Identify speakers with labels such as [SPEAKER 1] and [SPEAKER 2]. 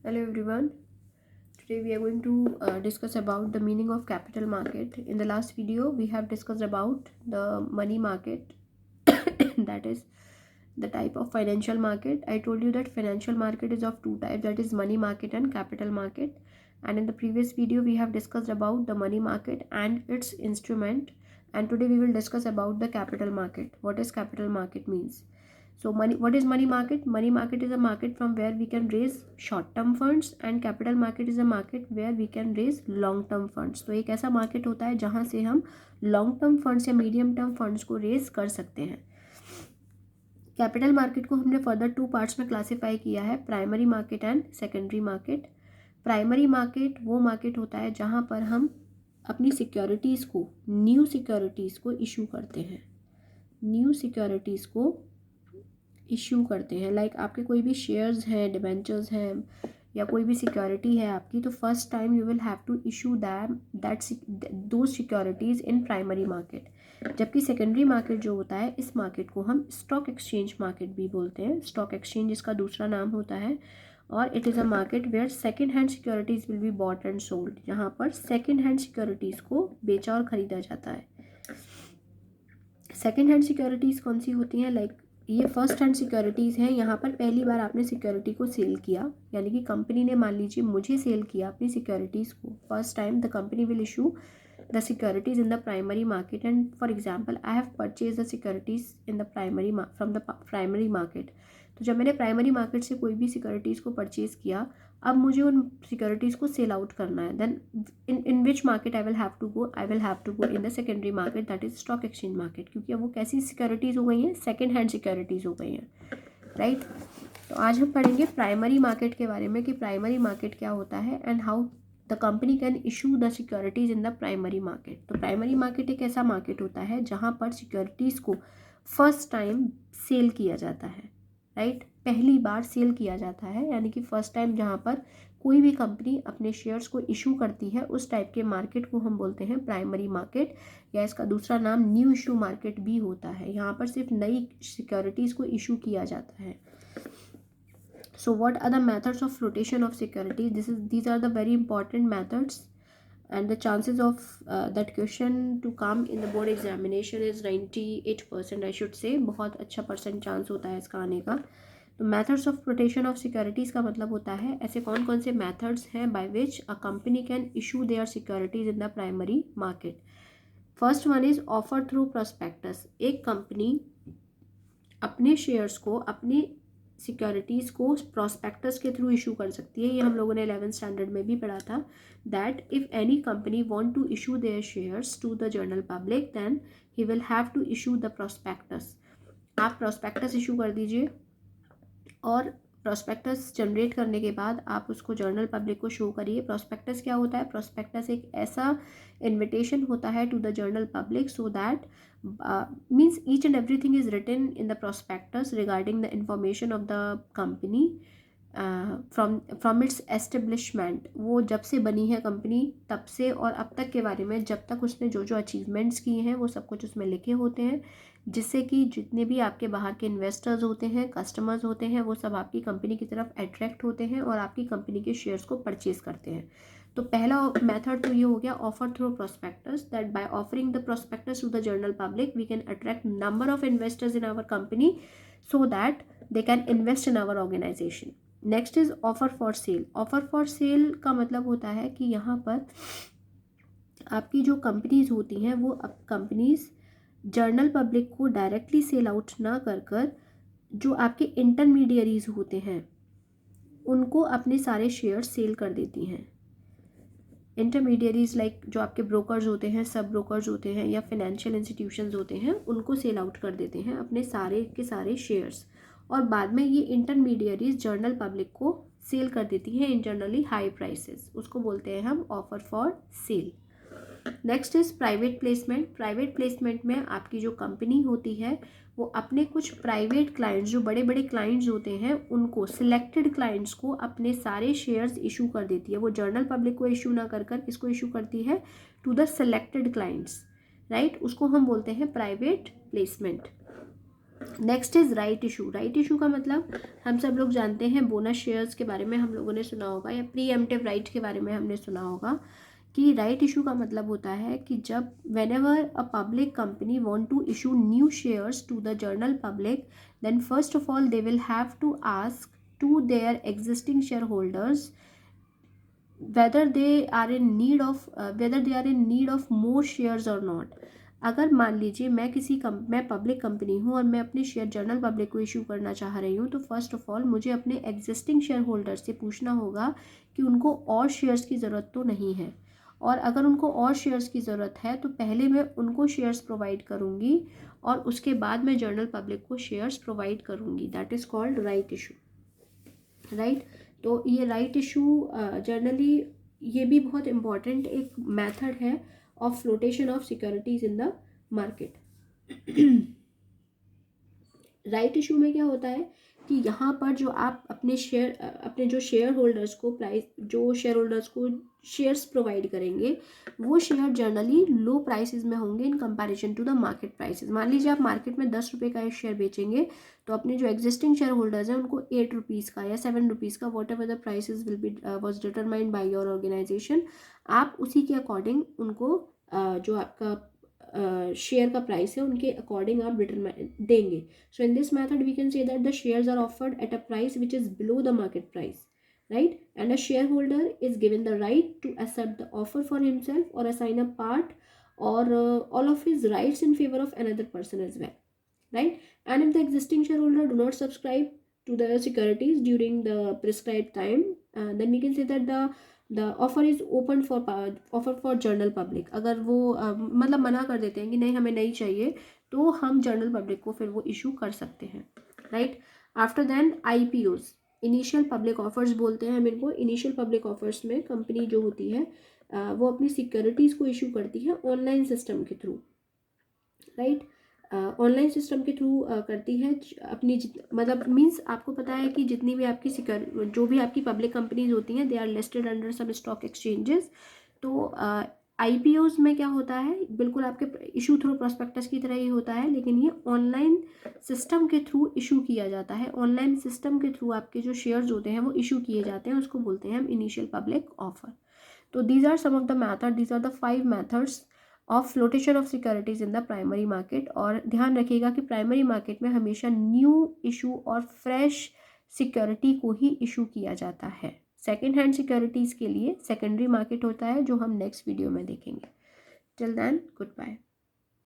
[SPEAKER 1] Hello everyone. Today we are going to discuss about the meaning of capital market. In the last video we have discussed about the money market that is the type of financial market. I told you that financial market is of two types, that is money market and capital market. And in the previous video we have discussed about the money market and its instrument, and today we will discuss about the capital market. What is capital market means? So what is money market? Money market is a market from where we can raise short term funds, and capital market is a market where we can raise long term funds. तो एक ऐसा market होता है जहाँ से हम long term funds या medium term funds को रेज कर सकते हैं. कैपिटल मार्केट को हमने फर्दर टू पार्ट्स में क्लासीफाई किया है, primary market and secondary market. Primary market वो मार्केट होता है जहाँ पर हम अपनी सिक्योरिटीज़ को, न्यू सिक्योरिटीज़ को इशू करते हैं. न्यू सिक्योरिटीज़ को इशू करते हैं. लाइक आपके कोई भी शेयर्स हैं, डिबेंचर्स हैं या कोई भी सिक्योरिटी है आपकी, तो first time you will have to issue दो सिक्योरिटीज़ इन प्राइमरी मार्केट. जबकि सेकेंडरी मार्केट जो होता है, इस मार्केट को हम स्टॉक एक्सचेंज मार्केट भी बोलते हैं. स्टॉक एक्सचेंज इसका दूसरा नाम होता है. और it is a market where second hand securities will be bought and sold, जहाँ पर सेकेंड हैंड सिक्योरिटीज़ को बेचा और ख़रीदा जाता है. सेकेंड हैंड सिक्योरिटीज़ कौन सी होती हैं? लाइक ये फर्स्ट हैंड सिक्योरिटीज़ हैं. यहाँ पर पहली बार आपने सिक्योरिटी को सेल किया, यानी कि कंपनी ने, मान लीजिए मुझे सेल किया अपनी सिक्योरिटीज़ को. First time the company will issue the securities in the primary market. And for example I have purchase the securities in the from the primary market. तो जब मैंने प्राइमरी मार्केट से कोई भी सिक्योरिटीज़ को परचेज़ किया, अब मुझे उन सिक्योरिटीज़ को सेल आउट करना है. Then in which market I will have to go in the secondary market, that is stock exchange market. क्योंकि अब वो कैसी सिक्योरिटीज़ हो गई हैं? सेकेंड हैंड सिक्योरिटीज़ हो गई हैं, राइट. तो आज हम पढ़ेंगे प्राइमरी मार्केट के बारे में कि प्राइमरी मार्केट क्या होता है and how the company can issue the securities in the primary market. तो प्राइमरी मार्केट एक ऐसा मार्केट होता है जहाँ पर सिक्योरिटीज़ को फर्स्ट टाइम सेल किया जाता है, राइट. पहली बार सेल किया जाता है, यानी कि फर्स्ट टाइम जहाँ पर कोई भी कंपनी अपने शेयर्स को इशू करती है, उस टाइप के मार्केट को हम बोलते हैं प्राइमरी मार्केट, या इसका दूसरा नाम न्यू इशू मार्केट भी होता है. यहाँ पर सिर्फ नई सिक्योरिटीज़ को इशू किया जाता है. So what are the methods of flotation of securities? These are the very important methods, and the chances of that question to come in the board examination is 98%, I should say. बहुत अच्छा percent chance होता है इसका आने का. तो methods of protection of securities का मतलब होता है ऐसे कौन कौन से मेथड्स हैं by which a company can issue their securities in the primary market. First one is offer through prospectus. एक कंपनी अपने शेयर्स को, अपनी सिक्योरिटीज़ को प्रोस्पेक्टस के थ्रू इशू कर सकती है. ये हम लोगों ने 11th स्टैंडर्ड में भी पढ़ा था, that if any company want to issue their shares to the general public then he will have to issue the prospectus. आप प्रोस्पेक्टस इशू कर दीजिए और प्रोस्पेक्टस जनरेट करने के बाद आप उसको जर्नल पब्लिक को शो करिए. प्रोस्पेक्टस क्या होता है? प्रोस्पेक्टस एक ऐसा इन्विटेशन होता है to the general public so that means each and everything is written in the prospectus regarding the information of the company from its establishment. वो जब से बनी है कंपनी तब से और अब तक के बारे में, जब तक उसने जो जो अचीवमेंट्स किए हैं वो सब कुछ उसमें लिखे होते हैं, जिससे कि जितने भी आपके बाहर के इन्वेस्टर्स होते हैं, कस्टमर्स होते हैं, वो सब आपकी कंपनी की तरफ अट्रैक्ट होते हैं और आपकी कंपनी के शेयर्स को परचेज करते हैं. तो पहला मेथड तो ये हो गया offer through prospectus, that by offering the prospectus to the general public we can attract number of investors in our company so that they can invest in our organisation. Next is offer for sale. Offer for sale का मतलब होता है कि यहाँ पर आपकी जो companies होती हैं वो अब कंपनीज जर्नल पब्लिक को डायरेक्टली सेल आउट ना कर कर जो आपके इंटरमीडियरीज होते हैं उनको अपने सारे शेयर्स सेल कर देती हैं. इंटरमीडियरीज लाइक जो आपके ब्रोकर्स होते हैं, सब ब्रोकर्स होते हैं या फाइनेंशियल इंस्टीट्यूशंस होते हैं, उनको सेल आउट कर देते हैं अपने सारे के सारे शेयर्स, और बाद में ये इंटरमीडियरीज जर्नल पब्लिक को सेल कर देती हैं इंटरनली हाई प्राइसेस. उसको बोलते हैं हम offer for cell. Next is private placement. Private placement में आपकी जो कंपनी होती है वो अपने कुछ प्राइवेट क्लाइंट्स, जो बड़े बड़े क्लाइंट्स होते हैं, उनको, सिलेक्टेड क्लाइंट्स को अपने सारे शेयर्स इशू कर देती है. वो जर्नल पब्लिक को इशू ना कर कर किसको इशू करती है? To the selected clients, right. उसको हम बोलते हैं private placement. Next is right issue. Right issue का मतलब हम सब लोग जानते हैं, बोनस शेयर्स के बारे में हम लोगों ने सुना होगा, या प्री एम्प्टिव राइट के बारे में हमने सुना होगा कि राइट इशू का मतलब होता है कि जब whenever a public company want to issue new shares to the general public, then first of all they will have to ask to their existing shareholders whether they are in need of more shares or not. अगर मान लीजिए मैं public company हूँ और मैं अपने share general public को issue करना चाह रही हूँ, तो फर्स्ट ऑफ ऑल मुझे अपने एग्जिस्टिंग शेयर होल्डर से पूछना होगा कि उनको और शेयर्स की ज़रूरत तो नहीं है, और अगर उनको और शेयर्स की ज़रूरत है तो पहले मैं उनको शेयर्स प्रोवाइड करूँगी और उसके बाद मैं जनरल पब्लिक को शेयर्स प्रोवाइड करूँगी। That is called right issue, right. तो ये राइट इशू जनरली ये भी बहुत इम्पॉर्टेंट एक मेथड है of flotation of securities in the market. Right issue में क्या होता है कि यहाँ पर जो आप अपने शेयर होल्डर्स को शेयर्स प्रोवाइड करेंगे, वो शेयर जनरली लो प्राइसेस में होंगे in comparison to the market prices. मान लीजिए आप मार्केट में 10 रुपये का एक शेयर बेचेंगे, तो अपने जो एग्जिस्टिंग शेयर होल्डर्स हैं उनको 8 रुपीज़ का या 7 रुपीज़ का, whatever the prices will be was determined by your organisation, आप उसी के अकॉर्डिंग उनको जो आपका शेयर का प्राइस है उनके अकॉर्डिंग आप देंगे। So in this method we can say that the shares are offered at a price which is below the market price, right? And a shareholder is given the right to accept the offer for himself or assign a part or all of his rights in favor of another person as well, right? And if the existing shareholder do not subscribe to the securities during the prescribed time, then we can say that the offer is open for offer for general public. अगर वो मतलब मना कर देते हैं कि नहीं हमें नहीं चाहिए, तो हम जनरल पब्लिक को फिर वो इशू कर सकते हैं, right? After then IPOs, initial public offers बोलते हैं हम इनको। इनिशियल पब्लिक ऑफर्स में कंपनी जो होती है वो अपनी सिक्योरिटीज़ को इशू करती है ऑनलाइन सिस्टम के थ्रू, राइट? ऑनलाइन सिस्टम के थ्रू करती है अपनी मतलब मीन्स आपको पता है कि जितनी भी आपकी जो भी आपकी पब्लिक कंपनीज होती हैं, they are listed under some stock exchanges. तो IPOs में क्या होता है, बिल्कुल आपके इशू थ्रू प्रोस्पेक्टस की तरह ही होता है, लेकिन ये ऑनलाइन सिस्टम के थ्रू इशू किया जाता है। ऑनलाइन सिस्टम के थ्रू आपके जो शेयर्स होते हैं वो इशू किए जाते हैं, उसको बोलते हैं हम इनिशियल पब्लिक ऑफर। तो these are some of the method, these are the 5 methods of flotation of securities in the primary market. और ध्यान रखिएगा कि प्राइमरी मार्केट में हमेशा न्यू इशू और फ्रेश सिक्योरिटी को ही इशू किया जाता है। सेकेंड हैंड सिक्योरिटीज़ के लिए सेकेंडरी मार्केट होता है, जो हम नेक्स्ट वीडियो में देखेंगे। Till then, good bye.